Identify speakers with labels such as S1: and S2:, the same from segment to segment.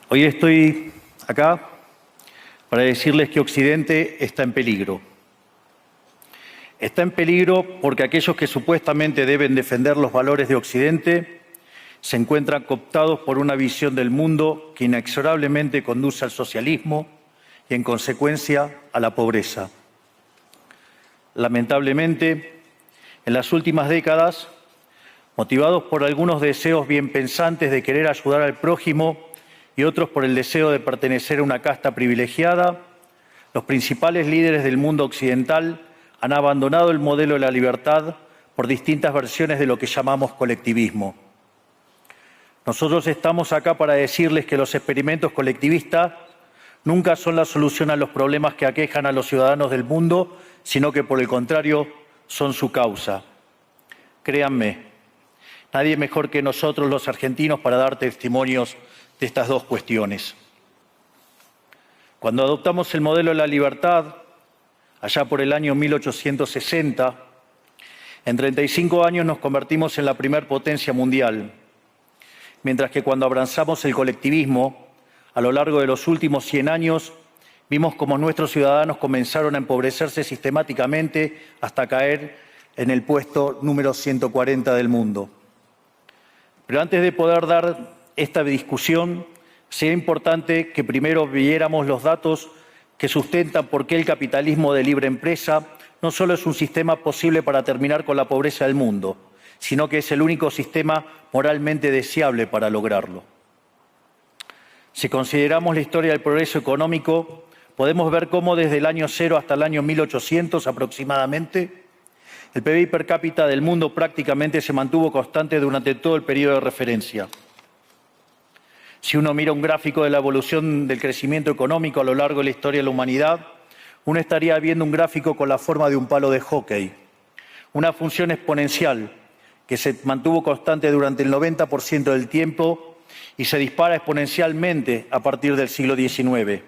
S1: Hoy estoy acá para decirles que Occidente está en peligro. Está en peligro porque aquellos que supuestamente deben defender los valores de Occidente se encuentran cooptados por una visión del mundo que inexorablemente conduce al socialismo y, en consecuencia, a la pobreza. Lamentablemente, en las últimas décadas, motivados por algunos deseos bien pensantes de querer ayudar al prójimo y otros por el deseo de pertenecer a una casta privilegiada, los principales líderes del mundo occidental han abandonado el modelo de la libertad por distintas versiones de lo que llamamos colectivismo. Nosotros estamos acá para decirles que los experimentos colectivistas nunca son la solución a los problemas que aquejan a los ciudadanos del mundo, sino que, por el contrario, son su causa. Créanme, nadie mejor que nosotros los argentinos para dar testimonios de estas dos cuestiones. Cuando adoptamos el modelo de la libertad, allá por el año 1860, en 35 años nos convertimos en la primer potencia mundial, mientras que cuando abrazamos el colectivismo, a lo largo de los últimos 100 años, vimos cómo nuestros ciudadanos comenzaron a empobrecerse sistemáticamente hasta caer en el puesto número 140 del mundo. Pero antes de poder dar esta discusión, sería importante que primero viéramos los datos que sustentan por qué el capitalismo de libre empresa no solo es un sistema posible para terminar con la pobreza del mundo, sino que es el único sistema moralmente deseable para lograrlo. Si consideramos la historia del progreso económico, podemos ver cómo desde el año 0 hasta el año 1800 aproximadamente, el PBI per cápita del mundo prácticamente se mantuvo constante durante todo el periodo de referencia. Si uno mira un gráfico de la evolución del crecimiento económico a lo largo de la historia de la humanidad, uno estaría viendo un gráfico con la forma de un palo de hockey, una función exponencial que se mantuvo constante durante el 90% del tiempo y se dispara exponencialmente a partir del siglo XIX.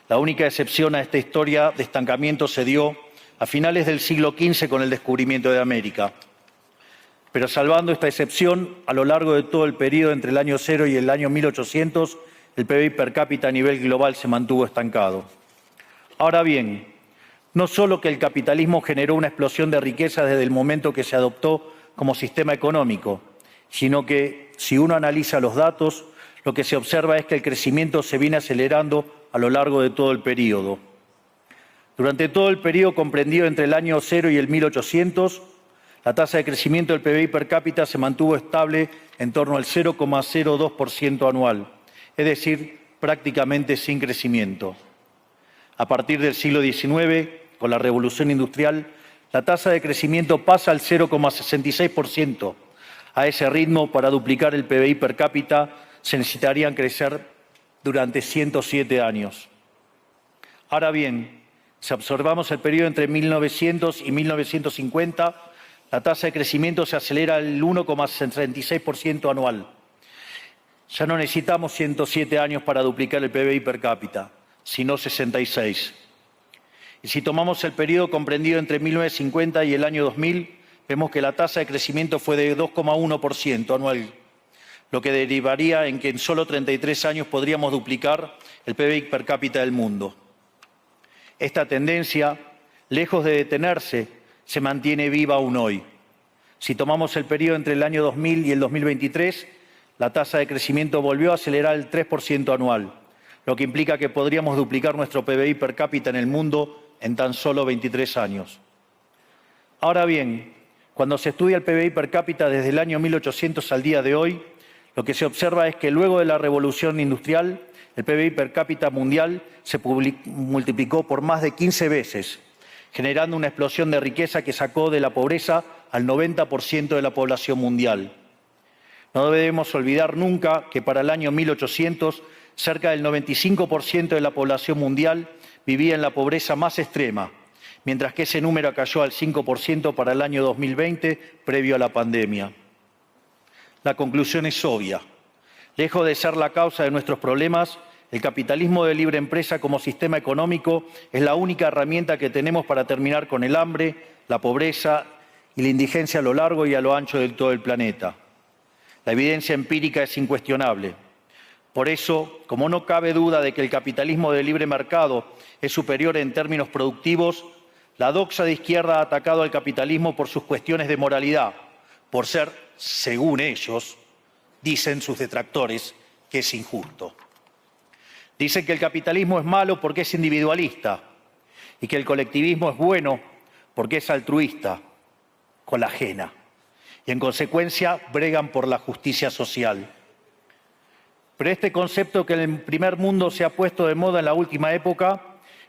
S1: La única excepción a esta historia de estancamiento se dio a finales del siglo XV con el descubrimiento de América. Pero salvando esta excepción, a lo largo de todo el periodo entre el año 0 y el año 1800, el PBI per cápita a nivel global se mantuvo estancado. Ahora bien, no solo que el capitalismo generó una explosión de riqueza desde el momento que se adoptó como sistema económico, sino que, si uno analiza los datos, lo que se observa es que el crecimiento se viene acelerando a lo largo de todo el periodo. Durante todo el periodo comprendido entre el año 0 y el 1800, la tasa de crecimiento del PBI per cápita se mantuvo estable en torno al 0,02% anual, es decir, prácticamente sin crecimiento. A partir del siglo XIX, con la Revolución Industrial, la tasa de crecimiento pasa al 0,66%. A ese ritmo, para duplicar el PBI per cápita, se necesitarían crecer durante 107 años. Ahora bien, si observamos el periodo entre 1900 y 1950, la tasa de crecimiento se acelera al 1,66% anual. Ya no necesitamos 107 años para duplicar el PBI per cápita, sino 66. Y si tomamos el periodo comprendido entre 1950 y el año 2000, vemos que la tasa de crecimiento fue de 2,1% anual, lo que derivaría en que en solo 33 años podríamos duplicar el PBI per cápita del mundo. Esta tendencia, lejos de detenerse, se mantiene viva aún hoy. Si tomamos el periodo entre el año 2000 y el 2023, la tasa de crecimiento volvió a acelerar el 3% anual, lo que implica que podríamos duplicar nuestro PBI per cápita en el mundo en tan solo 23 años. Ahora bien, cuando se estudia el PBI per cápita desde el año 1800 al día de hoy, lo que se observa es que luego de la revolución industrial, el PBI per cápita mundial se multiplicó por más de 15 veces, generando una explosión de riqueza que sacó de la pobreza al 90% de la población mundial. No debemos olvidar nunca que para el año 1800, cerca del 95% de la población mundial vivía en la pobreza más extrema, mientras que ese número cayó al 5% para el año 2020, previo a la pandemia. La conclusión es obvia. Lejos de ser la causa de nuestros problemas, el capitalismo de libre empresa como sistema económico es la única herramienta que tenemos para terminar con el hambre, la pobreza y la indigencia a lo largo y a lo ancho de todo el planeta. La evidencia empírica es incuestionable. Por eso, como no cabe duda de que el capitalismo de libre mercado es superior en términos productivos, la doxa de izquierda ha atacado al capitalismo por sus cuestiones de moralidad, por ser, según ellos, dicen sus detractores, que es injusto. Dicen que el capitalismo es malo porque es individualista y que el colectivismo es bueno porque es altruista, con la ajena. Y en consecuencia bregan por la justicia social. Pero este concepto que en el primer mundo se ha puesto de moda en la última época,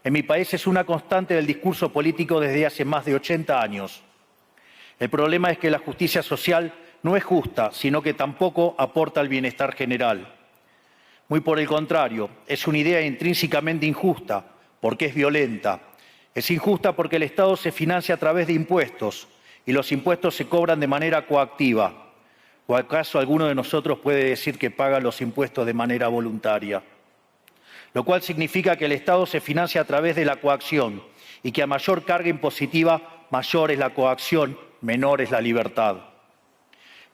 S1: en mi país es una constante del discurso político desde hace más de 80 años. El problema es que la justicia social no es justa, sino que tampoco aporta al bienestar general. Muy por el contrario, es una idea intrínsecamente injusta, porque es violenta. Es injusta porque el Estado se financia a través de impuestos y los impuestos se cobran de manera coactiva. ¿O acaso alguno de nosotros puede decir que paga los impuestos de manera voluntaria? Lo cual significa que el Estado se financia a través de la coacción y que a mayor carga impositiva, mayor es la coacción, menor es la libertad.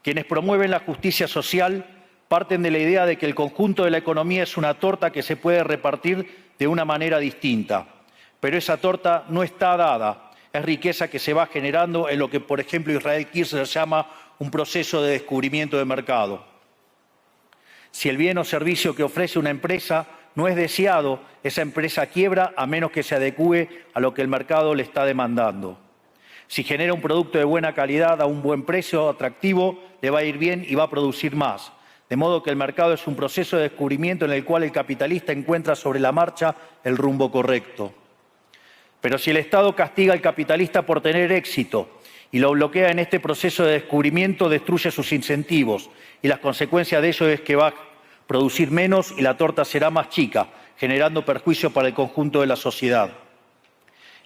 S1: Quienes promueven la justicia social parten de la idea de que el conjunto de la economía es una torta que se puede repartir de una manera distinta. Pero esa torta no está dada, es riqueza que se va generando en lo que, por ejemplo, Israel Kirzler llama un proceso de descubrimiento de mercado. Si el bien o servicio que ofrece una empresa no es deseado, esa empresa quiebra a menos que se adecúe a lo que el mercado le está demandando. Si genera un producto de buena calidad a un buen precio atractivo, le va a ir bien y va a producir más. De modo que el mercado es un proceso de descubrimiento en el cual el capitalista encuentra sobre la marcha el rumbo correcto. Pero si el Estado castiga al capitalista por tener éxito y lo bloquea en este proceso de descubrimiento, destruye sus incentivos y las consecuencias de ello es que va a producir menos y la torta será más chica, generando perjuicio para el conjunto de la sociedad.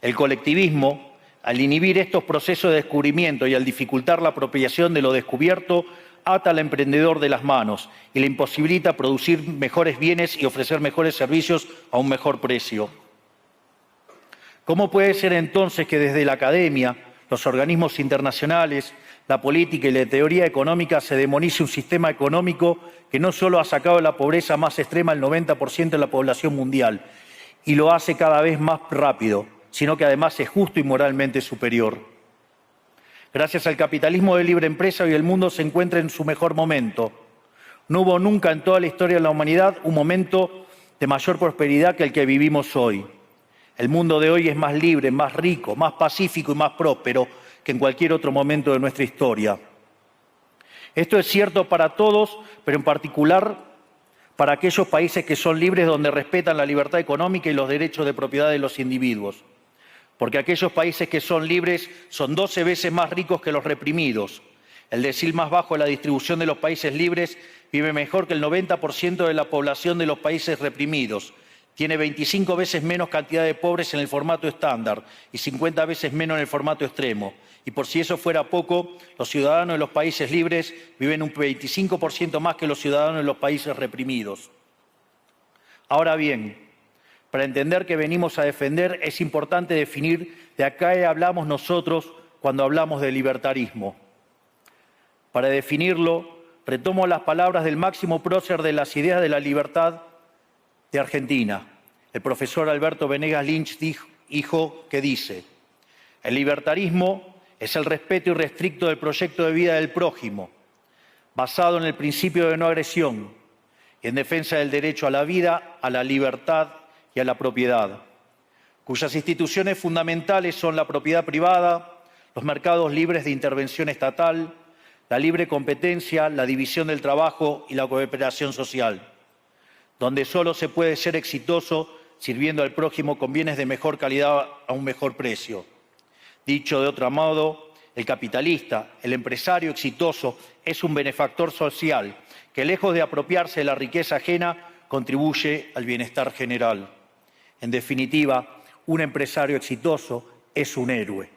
S1: El colectivismo, al inhibir estos procesos de descubrimiento y al dificultar la apropiación de lo descubierto, ata al emprendedor de las manos y le imposibilita producir mejores bienes y ofrecer mejores servicios a un mejor precio. ¿Cómo puede ser entonces que desde la academia, los organismos internacionales, la política y la teoría económica se demonice un sistema económico que no solo ha sacado de la pobreza más extrema al 90% de la población mundial y lo hace cada vez más rápido, sino que además es justo y moralmente superior? Gracias al capitalismo de libre empresa, hoy el mundo se encuentra en su mejor momento. No hubo nunca en toda la historia de la humanidad un momento de mayor prosperidad que el que vivimos hoy. El mundo de hoy es más libre, más rico, más pacífico y más próspero que en cualquier otro momento de nuestra historia. Esto es cierto para todos, pero en particular para aquellos países que son libres, donde respetan la libertad económica y los derechos de propiedad de los individuos. Porque aquellos países que son libres son 12 veces más ricos que los reprimidos. El decil más bajo de la distribución de los países libres vive mejor que el 90% de la población de los países reprimidos. Tiene 25 veces menos cantidad de pobres en el formato estándar y 50 veces menos en el formato extremo. Y por si eso fuera poco, los ciudadanos de los países libres viven un 25% más que los ciudadanos de los países reprimidos. Ahora bien, para entender qué venimos a defender es importante definir de a qué hablamos nosotros cuando hablamos de libertarismo. Para definirlo, retomo las palabras del máximo prócer de las ideas de la libertad de Argentina, el profesor Alberto Venegas Lynch, que dice: el libertarismo es el respeto irrestricto del proyecto de vida del prójimo, basado en el principio de no agresión y en defensa del derecho a la vida, a la libertad y a la propiedad, cuyas instituciones fundamentales son la propiedad privada, los mercados libres de intervención estatal, la libre competencia, la división del trabajo y la cooperación social, donde solo se puede ser exitoso sirviendo al prójimo con bienes de mejor calidad a un mejor precio. Dicho de otro modo, el capitalista, el empresario exitoso, es un benefactor social que, lejos de apropiarse de la riqueza ajena, contribuye al bienestar general. En definitiva, un empresario exitoso es un héroe.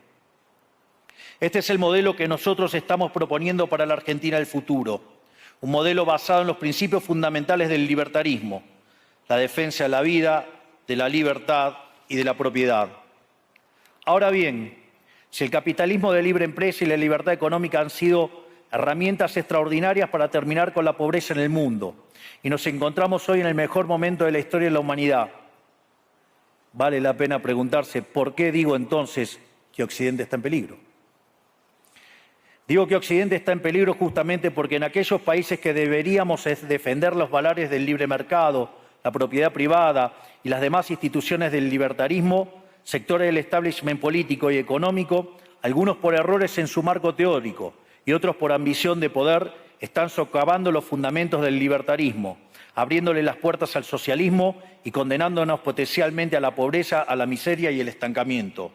S1: Este es el modelo que nosotros estamos proponiendo para la Argentina del futuro. Un modelo basado en los principios fundamentales del libertarismo: la defensa de la vida, de la libertad y de la propiedad. Ahora bien, si el capitalismo de libre empresa y la libertad económica han sido herramientas extraordinarias para terminar con la pobreza en el mundo. Y nos encontramos hoy en el mejor momento de la historia de la humanidad. Vale la pena preguntarse, ¿por qué digo entonces que Occidente está en peligro? Digo que Occidente está en peligro justamente porque en aquellos países que deberíamos defender los valores del libre mercado, la propiedad privada y las demás instituciones del libertarismo, sectores del establishment político y económico, algunos por errores en su marco teórico y otros por ambición de poder, están socavando los fundamentos del libertarismo, abriéndole las puertas al socialismo y condenándonos potencialmente a la pobreza, a la miseria y el estancamiento.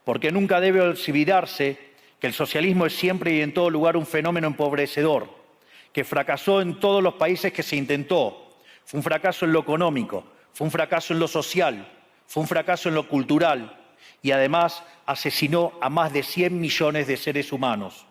S1: Porque nunca debe olvidarse que el socialismo es siempre y en todo lugar un fenómeno empobrecedor, que fracasó en todos los países que se intentó. Fue un fracaso en lo económico, fue un fracaso en lo social, fue un fracaso en lo cultural y además asesinó a más de 100 millones de seres humanos.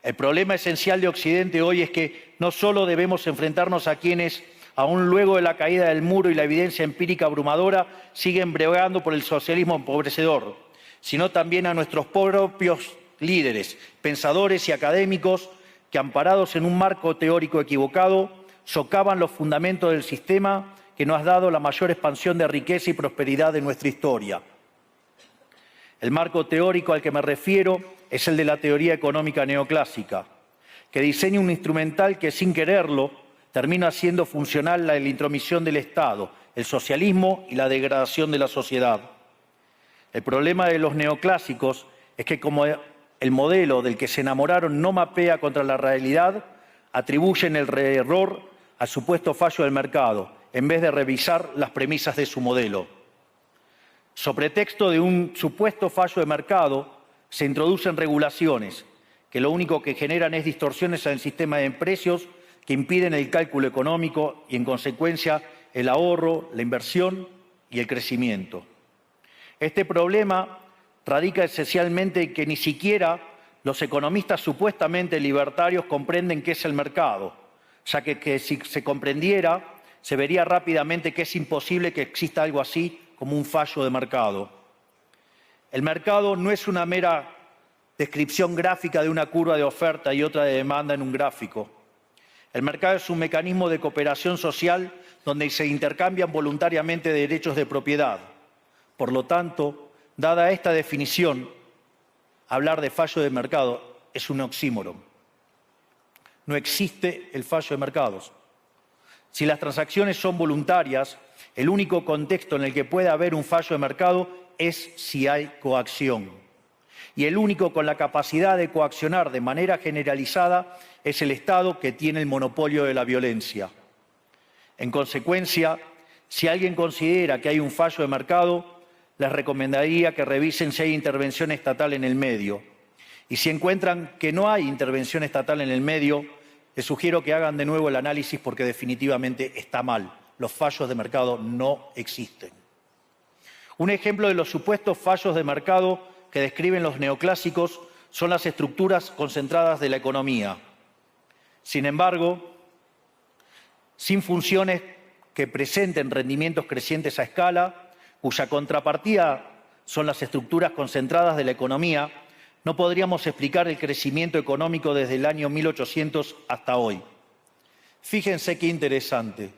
S1: El problema esencial de Occidente hoy es que no solo debemos enfrentarnos a quienes, aún luego de la caída del muro y la evidencia empírica abrumadora, siguen bregando por el socialismo empobrecedor, sino también a nuestros propios líderes, pensadores y académicos que, amparados en un marco teórico equivocado, socavan los fundamentos del sistema que nos ha dado la mayor expansión de riqueza y prosperidad de nuestra historia. El marco teórico al que me refiero es el de la teoría económica neoclásica, que diseña un instrumental que, sin quererlo, termina haciendo funcional la intromisión del Estado, el socialismo y la degradación de la sociedad. El problema de los neoclásicos es que, como el modelo del que se enamoraron no mapea contra la realidad, atribuyen el error al supuesto fallo del mercado, en vez de revisar las premisas de su modelo. Sobre pretexto de un supuesto fallo de mercado, se introducen regulaciones que lo único que generan es distorsiones en el sistema de precios que impiden el cálculo económico y, en consecuencia, el ahorro, la inversión y el crecimiento. Este problema radica esencialmente en que ni siquiera los economistas supuestamente libertarios comprenden qué es el mercado, ya que si se comprendiera, se vería rápidamente que es imposible que exista algo así como un fallo de mercado. El mercado no es una mera descripción gráfica de una curva de oferta y otra de demanda en un gráfico. El mercado es un mecanismo de cooperación social donde se intercambian voluntariamente derechos de propiedad. Por lo tanto, dada esta definición, hablar de fallo de mercado es un oxímoron. No existe el fallo de mercados. Si las transacciones son voluntarias, el único contexto en el que puede haber un fallo de mercado es si hay coacción. Y el único con la capacidad de coaccionar de manera generalizada es el Estado, que tiene el monopolio de la violencia. En consecuencia, si alguien considera que hay un fallo de mercado, les recomendaría que revisen si hay intervención estatal en el medio. Y si encuentran que no hay intervención estatal en el medio, les sugiero que hagan de nuevo el análisis porque definitivamente está mal. Los fallos de mercado no existen. Un ejemplo de los supuestos fallos de mercado que describen los neoclásicos son las estructuras concentradas de la economía. Sin embargo, sin funciones que presenten rendimientos crecientes a escala, cuya contrapartida son las estructuras concentradas de la economía, no podríamos explicar el crecimiento económico desde el año 1800 hasta hoy. Fíjense qué interesante.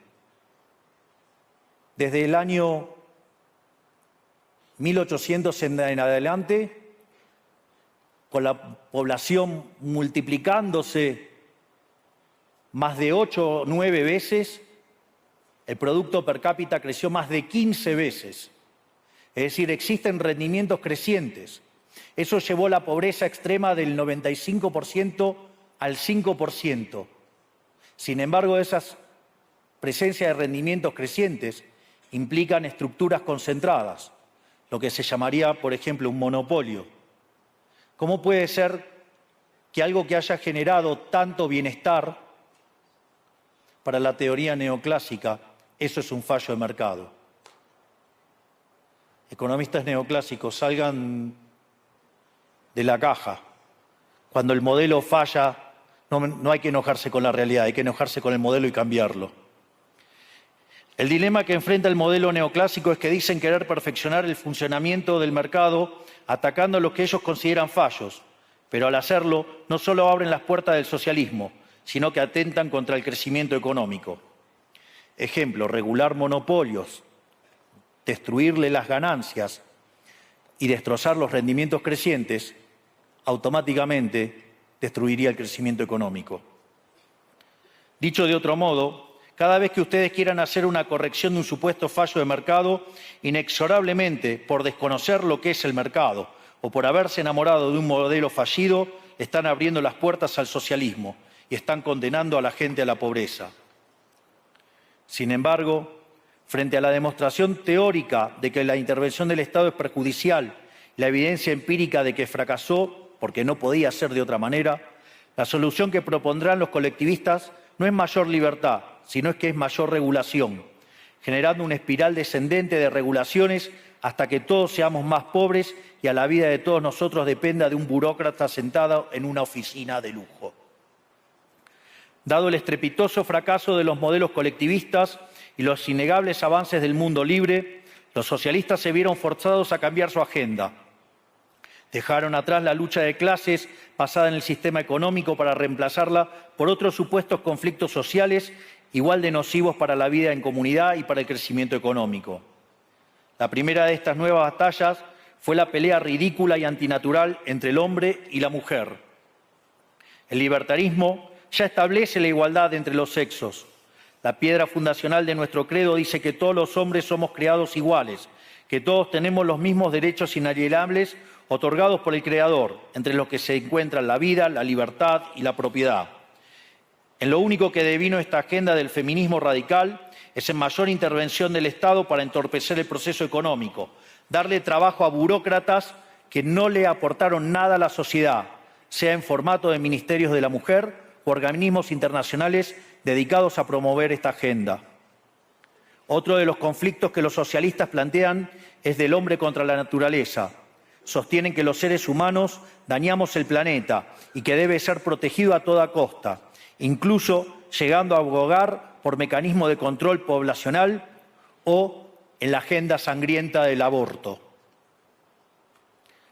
S1: Desde el año 1800 en adelante, con la población multiplicándose más de 8 o 9 veces, el producto per cápita creció más de 15 veces. Es decir, existen rendimientos crecientes. Eso llevó la pobreza extrema del 95% al 5%. Sin embargo, esas presencias de rendimientos crecientes implican estructuras concentradas, lo que se llamaría, por ejemplo, un monopolio. ¿Cómo puede ser que algo que haya generado tanto bienestar para la teoría neoclásica, eso es un fallo de mercado? Economistas neoclásicos, salgan de la caja. Cuando el modelo falla, no hay que enojarse con la realidad, hay que enojarse con el modelo y cambiarlo. El dilema que enfrenta el modelo neoclásico es que dicen querer perfeccionar el funcionamiento del mercado atacando lo que ellos consideran fallos, Pero al hacerlo, no solo abren las puertas del socialismo, sino que atentan contra el crecimiento económico. Ejemplo, regular monopolios, destruirle las ganancias y destrozar los rendimientos crecientes, automáticamente destruiría el crecimiento económico. Dicho de otro modo, cada vez que ustedes quieran hacer una corrección de un supuesto fallo de mercado, inexorablemente, por desconocer lo que es el mercado o por haberse enamorado de un modelo fallido, están abriendo las puertas al socialismo y están condenando a la gente a la pobreza. Sin embargo, frente a la demostración teórica de que la intervención del Estado es perjudicial, la evidencia empírica de que fracasó porque no podía ser de otra manera, la solución que propondrán los colectivistas no es mayor libertad, sino es que es mayor regulación, generando una espiral descendente de regulaciones hasta que todos seamos más pobres y a la vida de todos nosotros dependa de un burócrata sentado en una oficina de lujo. Dado el estrepitoso fracaso de los modelos colectivistas y los innegables avances del mundo libre, los socialistas se vieron forzados a cambiar su agenda. Dejaron atrás la lucha de clases basada en el sistema económico para reemplazarla por otros supuestos conflictos sociales igual de nocivos para la vida en comunidad y para el crecimiento económico. La primera de estas nuevas batallas fue la pelea ridícula y antinatural entre el hombre y la mujer. El libertarismo ya establece la igualdad entre los sexos. La piedra fundacional de nuestro credo dice que todos los hombres somos creados iguales, que todos tenemos los mismos derechos inalienables otorgados por el Creador, entre los que se encuentran la vida, la libertad y la propiedad. En lo único que devino esta agenda del feminismo radical es en mayor intervención del Estado para entorpecer el proceso económico, darle trabajo a burócratas que no le aportaron nada a la sociedad, sea en formato de ministerios de la mujer o organismos internacionales dedicados a promover esta agenda. Otro de los conflictos que los socialistas plantean es del hombre contra la naturaleza. Sostienen que los seres humanos dañamos el planeta y que debe ser protegido a toda costa, incluso llegando a abogar por mecanismos de control poblacional o en la agenda sangrienta del aborto.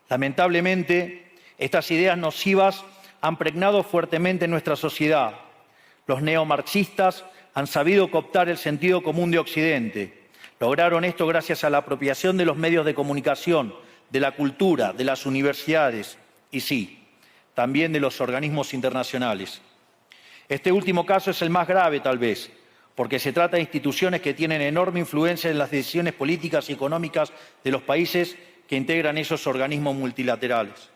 S1: Lamentablemente, estas ideas nocivas han pregnado fuertemente en nuestra sociedad. Los neomarxistas han sabido cooptar el sentido común de Occidente. Lograron esto gracias a la apropiación de los medios de comunicación, de la cultura, de las universidades y sí, también de los organismos internacionales. Este último caso es el más grave, tal vez, porque se trata de instituciones que tienen enorme influencia en las decisiones políticas y económicas de los países que integran esos organismos multilaterales.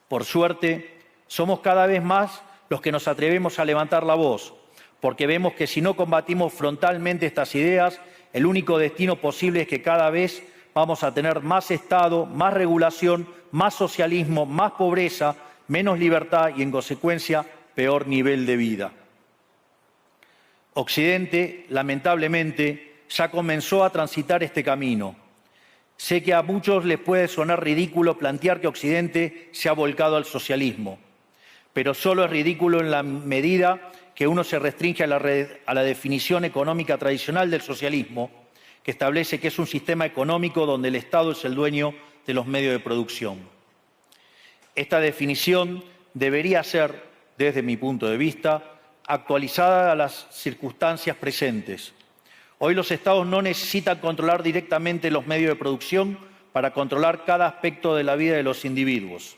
S1: Por suerte, somos cada vez más los que nos atrevemos a levantar la voz, porque vemos que si no combatimos frontalmente estas ideas, el único destino posible es que cada vez vamos a tener más Estado, más regulación, más socialismo, más pobreza, menos libertad y, en consecuencia, peor nivel de vida. Occidente, lamentablemente, ya comenzó a transitar este camino. Sé que a muchos les puede sonar ridículo plantear que Occidente se ha volcado al socialismo, pero solo es ridículo en la medida que uno se restringe a la definición económica tradicional del socialismo, que establece que es un sistema económico donde el Estado es el dueño de los medios de producción. Esta definición debería ser, desde mi punto de vista, actualizada a las circunstancias presentes. Hoy los Estados no necesitan controlar directamente los medios de producción para controlar cada aspecto de la vida de los individuos.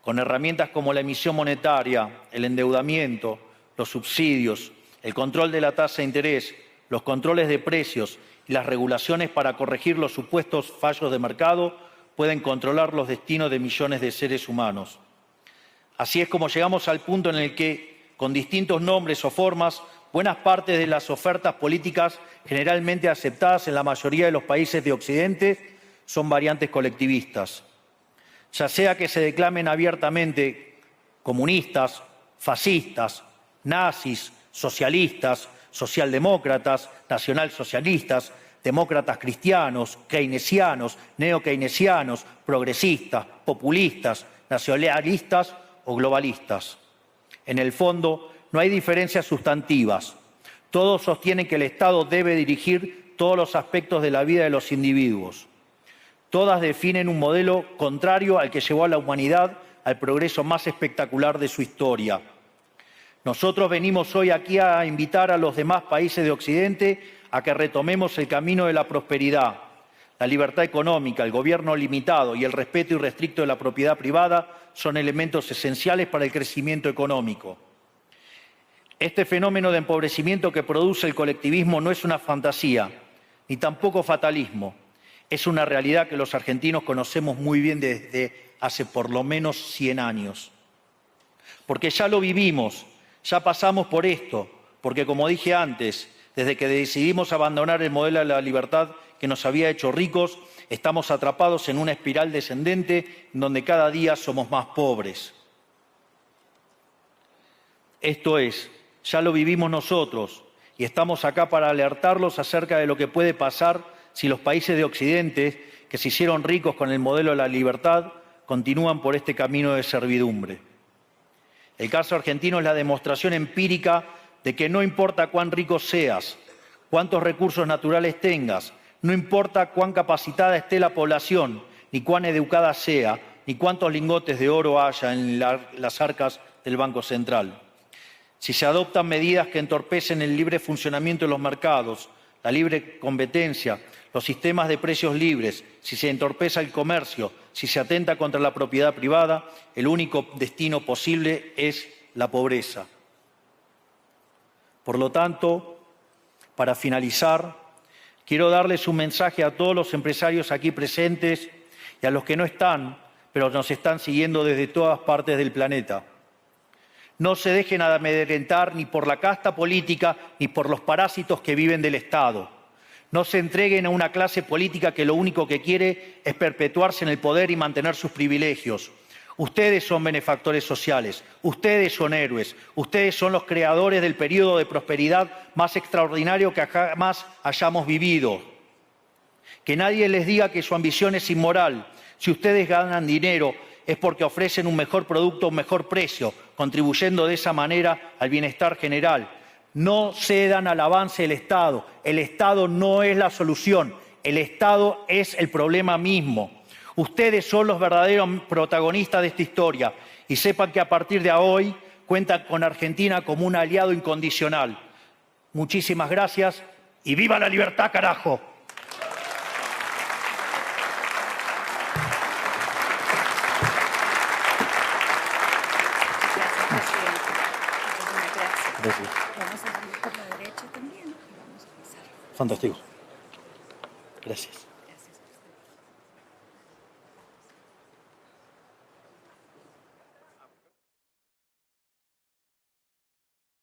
S1: Con herramientas como la emisión monetaria, el endeudamiento, los subsidios, el control de la tasa de interés, los controles de precios y las regulaciones para corregir los supuestos fallos de mercado, pueden controlar los destinos de millones de seres humanos. Así es como llegamos al punto en el que, con distintos nombres o formas, buenas partes de las ofertas políticas generalmente aceptadas en la mayoría de los países de Occidente son variantes colectivistas. Ya sea que se declamen abiertamente comunistas, fascistas, nazis, socialistas, socialdemócratas, nacionalsocialistas, demócratas cristianos, keynesianos, neokeynesianos, progresistas, populistas, nacionalistas o globalistas. En el fondo, no hay diferencias sustantivas. Todos sostienen que el Estado debe dirigir todos los aspectos de la vida de los individuos. Todas definen un modelo contrario al que llevó a la humanidad al progreso más espectacular de su historia. Nosotros venimos hoy aquí a invitar a los demás países de Occidente a que retomemos el camino de la prosperidad. La libertad económica, el gobierno limitado y el respeto irrestricto de la propiedad privada son elementos esenciales para el crecimiento económico. Este fenómeno de empobrecimiento que produce el colectivismo no es una fantasía, ni tampoco fatalismo. Es una realidad que los argentinos conocemos muy bien desde hace por lo menos 100 años. Porque ya lo vivimos, ya pasamos por esto, porque como dije antes, desde que decidimos abandonar el modelo de la libertad que nos había hecho ricos, estamos atrapados en una espiral descendente en donde cada día somos más pobres. Esto es, ya lo vivimos nosotros y estamos acá para alertarlos acerca de lo que puede pasar si los países de Occidente, que se hicieron ricos con el modelo de la libertad, continúan por este camino de servidumbre. El caso argentino es la demostración empírica de que no importa cuán rico seas, cuántos recursos naturales tengas, no importa cuán capacitada esté la población, ni cuán educada sea, ni cuántos lingotes de oro haya en las arcas del Banco Central. Si se adoptan medidas que entorpecen el libre funcionamiento de los mercados, la libre competencia, los sistemas de precios libres, si se entorpece el comercio, si se atenta contra la propiedad privada, el único destino posible es la pobreza. Por lo tanto, para finalizar, quiero darles un mensaje a todos los empresarios aquí presentes y a los que no están, pero nos están siguiendo desde todas partes del planeta. No se dejen amedrentar ni por la casta política ni por los parásitos que viven del Estado. No se entreguen a una clase política que lo único que quiere es perpetuarse en el poder y mantener sus privilegios. Ustedes son benefactores sociales, ustedes son héroes, ustedes son los creadores del periodo de prosperidad más extraordinario que jamás hayamos vivido. Que nadie les diga que su ambición es inmoral. Si ustedes ganan dinero es porque ofrecen un mejor producto a un mejor precio, contribuyendo de esa manera al bienestar general. No cedan al avance del Estado. El Estado no es la solución, el Estado es el problema mismo. Ustedes son los verdaderos protagonistas de esta historia y sepan que a partir de hoy cuentan con Argentina como un aliado incondicional. Muchísimas gracias y ¡viva la libertad, carajo! Gracias.
S2: Vamos a salir por la derecha también. Vamos a pasar.
S1: Fantástico. Gracias.